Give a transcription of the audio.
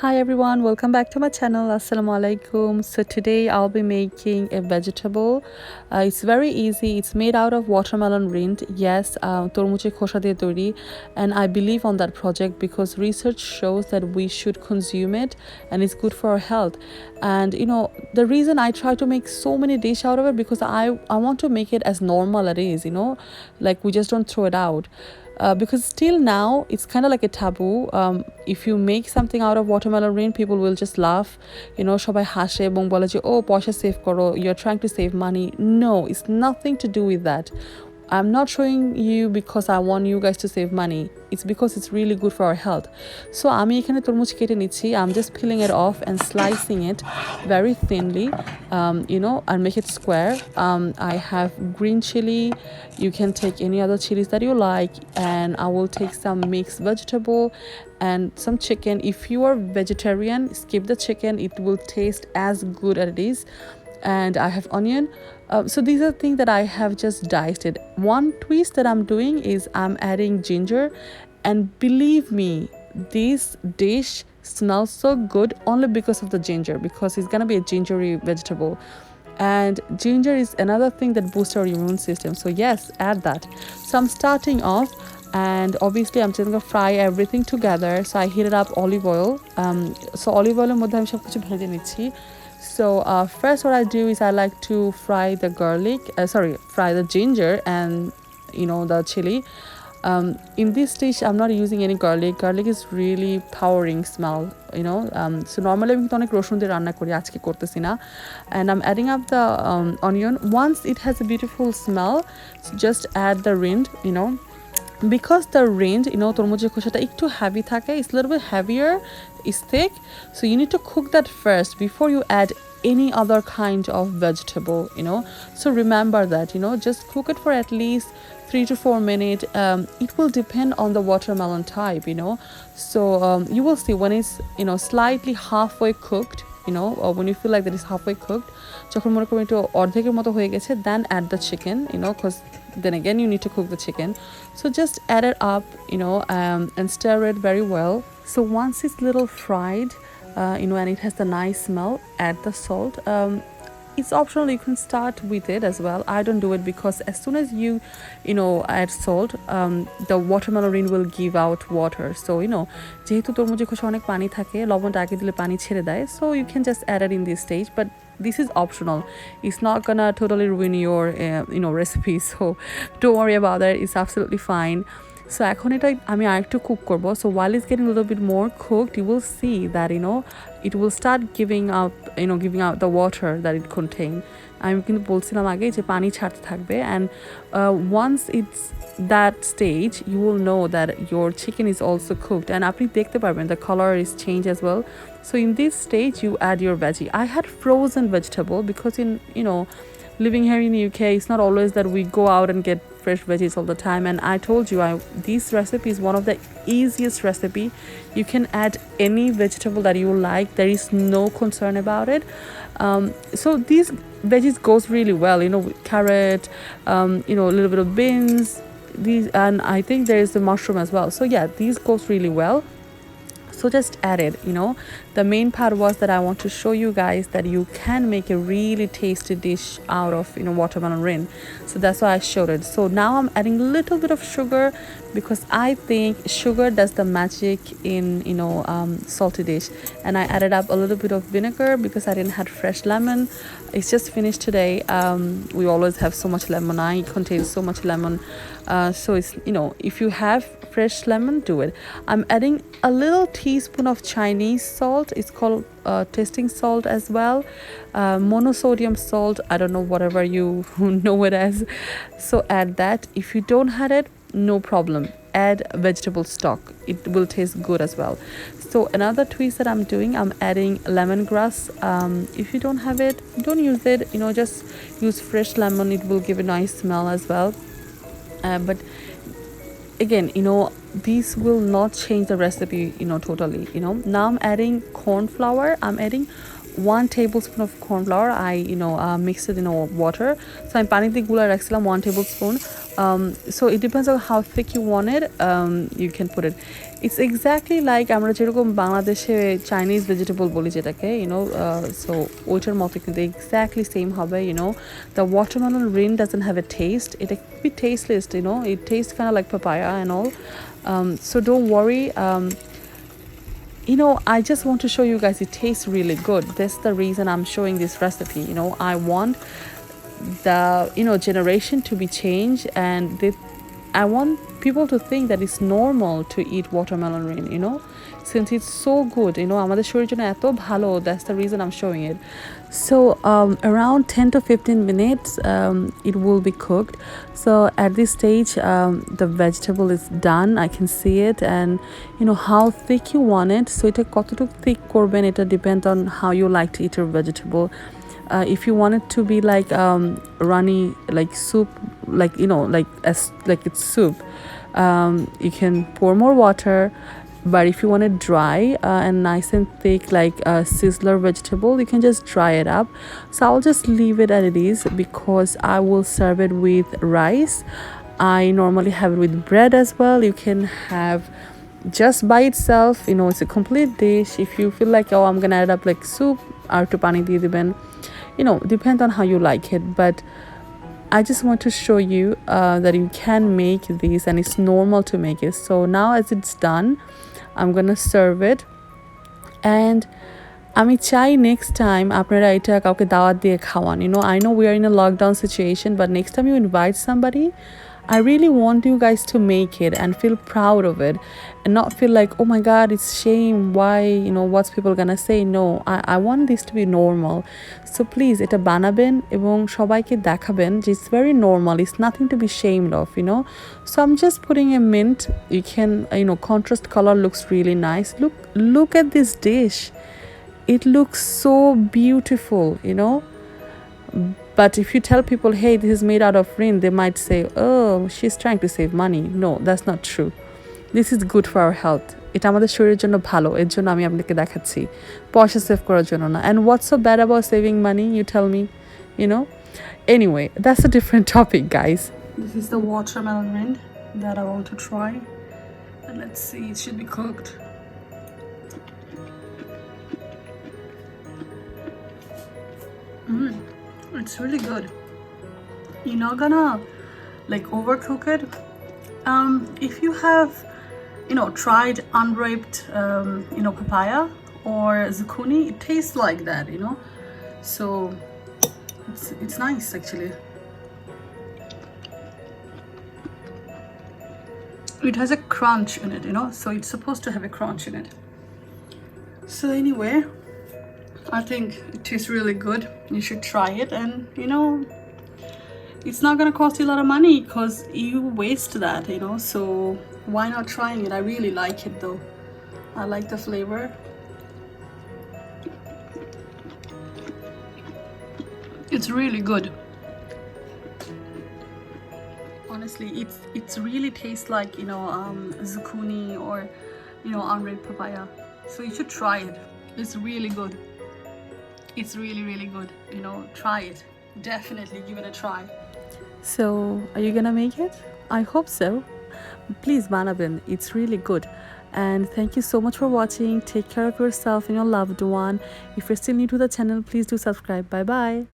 Hi everyone, welcome back to my channel. Assalamu alaikum. So today I'll be making a vegetable. It's very easy. It's made out of watermelon rind. Yes, tormuje khosha diye toiri, and I believe on that project because research shows that we should consume it and it's good for our health. And the reason I try to make so many dish out of it because I want to make it as normal it is, like we just don't throw it out. Because still now it's kind of like a taboo. If you make something out of watermelon rind, people will just laugh, সবাই হাসে এবং বলে যে ও পয়সা save করো, you're trying to save money. No, it's nothing to do with that. I'm not showing you because I want you guys to save money. It's because it's really good for our health. So আমি এখানে তরমুজ কেটে নিচ্ছি. I'm just peeling it off and slicing it very thinly, and make it square. I have green chili. You can take any other chilies that you like, and I will take some mixed vegetable and some chicken. If you are vegetarian, skip the chicken. It will taste as good as it is. And I have onion. So these are things that I have just diced it. One twist that I'm doing is I'm adding ginger, and believe me, this dish smells so good only because of the ginger, because it's gonna be a gingery vegetable, and ginger is another thing that boosts our immune system. So yes, add that. So I'm starting off, and obviously I'm just gonna fry everything together. So I heated up olive oil. So olive oil মধ্যে আমি সবকিছু ভেজে নিচ্ছি. So first what I do is I like to fry the fry the ginger and the chili. In this dish I'm not using any garlic. Garlic is really powering smell, so normally আমি কিন্তু অনেক রসুন দিয়ে রান্না করি, আজকে করতেছি না. And I'm adding up the onion. Once it has a beautiful smell, just add the rind, because the rind, তরমুজের খোসাটা একটু heavy থাকে, it's a little bit heavier, it's thick, so you need to cook that first before you add any other kind of vegetable. So remember that, just cook it for at least 3 to 4 minutes. It will depend on the watermelon type, so you will see when it's slightly halfway cooked, or when you feel like that it's halfway cooked, যখন মনে করবেন একটু অর্ধেকের মতো হয়ে গেছে, then add the chicken, because then again you need to cook the chicken. So just add it up, and stir it very well. So once it's little fried, and it has the nice smell, add the salt. It's optional, you can start with it as well. I don't do it because as soon as you add salt, the watermelon rind will give out water. So যেহেতু তরমুজে খোসা অনেক পানি থাকে, লবণটা আগে দিলে পানি ছেড়ে দেয়, so you can just add it in this stage, but this is optional. It's not gonna totally ruin your recipe, so don't worry about that. It's absolutely fine. So এখন এটা আমি আরেকটু কুক করব. So while it's getting a little bit more cooked, you will see that it will start giving out the water that it contains. আমি কিন্তু বলছিলাম আগে যে পানি ছাড়তে থাকবে, and once it's that stage you will know that your chicken is also cooked, and আপনি দেখতে পারবেন the color is changed as well. So in this stage you add your veggie. I had frozen vegetable because in living here in the UK, it's not always that we go out and get fresh veggies all the time. And I told you, this recipe is one of the easiest recipe. You can add any vegetable that you like. There is no concern about it. So these veggies goes really well. With carrot, a little bit of beans. And I think there is the mushroom as well. So yeah, these goes really well. So just add it. The main part was that I want to show you guys that you can make a really tasty dish out of watermelon rind. So that's why I showed it. So now I'm adding a little bit of sugar because I think sugar does the magic in salty dish. And I added up a little bit of vinegar because I didn't have fresh lemon. It's just finished today. We always have so much lemon. It contains so much lemon. So it's if you have fresh lemon, do it. I'm adding a little teaspoon of Chinese salt. It's called tasting salt as well, monosodium salt. I don't know, whatever you know it as. So add that. If you don't have it, no problem, add vegetable stock, it will taste good as well. So another twist that I'm doing, I'm adding lemongrass. If you don't have it, don't use it, just use fresh lemon, it will give a nice smell as well. But again, these will not change the recipe totally. Now I'm adding corn flour. I'm adding 1 tablespoon of corn flour. I mix it in water. So I'm pani দিয়ে গুলা রাখছিলাম 1 tablespoon. So it depends on how thick you want it. You can put it. It's exactly like আমরা যেরকম বাংলাদেশে Chinese vegetable বলি যেটাকে so ওইটার মতো কিন্তু এক্স্যাক্টলি সেম হবে the watermelon rind doesn't have a taste. It could be tasteless, it tastes kind of like papaya and all. So don't worry. I just want to show you guys it tastes really good. That's the reason I'm showing this recipe. I want the generation to be changed, and I want people to think that it's normal to eat watermelon rind, since it's so good, আমাদের শরীরের জন্য এত ভালো. That's the reason I'm showing it. So around 10 to 15 minutes it will be cooked. So at this stage the vegetable is done. I can see it, and how thick you want it. So এটা কতটুকু thick করবেন, এটা depend on how you like to eat your vegetable. If you want it to be like runny, like soup, like like it's soup, you can pour more water. But if you want it dry and nice and thick, like a sizzler vegetable, you can just dry it up. So I'll just leave it as it is because I will serve it with rice. I normally have it with bread as well. You can have just by itself, it's a complete dish. If you feel like, oh, I'm gonna add up like soup or to pani diye diben, depends on how you like it. But I just want to show you that you can make these and it's normal to make it. So now as it's done, I'm gonna serve it. And আমি চাই next time আপনারা এটা কাউকে দাওয়াত দিয়ে খাওয়ান. I know we are in a lockdown situation, but next time you invite somebody, I really want you guys to make it and feel proud of it and not feel like, oh my god, it's shame, why, what's people gonna say. No, I want this to be normal. So please এটা বানাবেন এবং সবাইকে দেখাবেন যে it's very normal, it's nothing to be shamed of. So I'm just putting a mint. You can contrast color looks really nice. Look at this dish. It looks so beautiful. But if you tell people, hey, this is made out of rind, they might say, oh, she's trying to save money. No, that's not true. This is good for our health. এটা আমাদের শরীরের জন্য ভালো, এর জন্য আমি আপনাকে দেখাচ্ছি, পয়সা সেভ করার জন্য না. And what's so bad about saving money, you tell me? Anyway, that's a different topic, guys. This is the watermelon rind that I want to try, and let's see, it should be cooked. It's really good. You're not gonna like overcook it. If you have tried unripe papaya or zucchini, it tastes like that. So it's nice actually. It has a crunch in it, so it's supposed to have a crunch in it. So anyway, I think it tastes really good. You should try it, and it's not gonna cost you a lot of money because you waste that, so why not trying it? I really like it though. I like the flavor. It's really good. Honestly, it's really tastes like zucchini or unripe papaya. So you should try it. It's really good. It's really, really good. Try it. Definitely give it a try. So, are you gonna make it? I hope so. Please banaben. It's really good. And thank you so much for watching. Take care of yourself and your loved one. If you're still new to the channel, please do subscribe. Bye bye.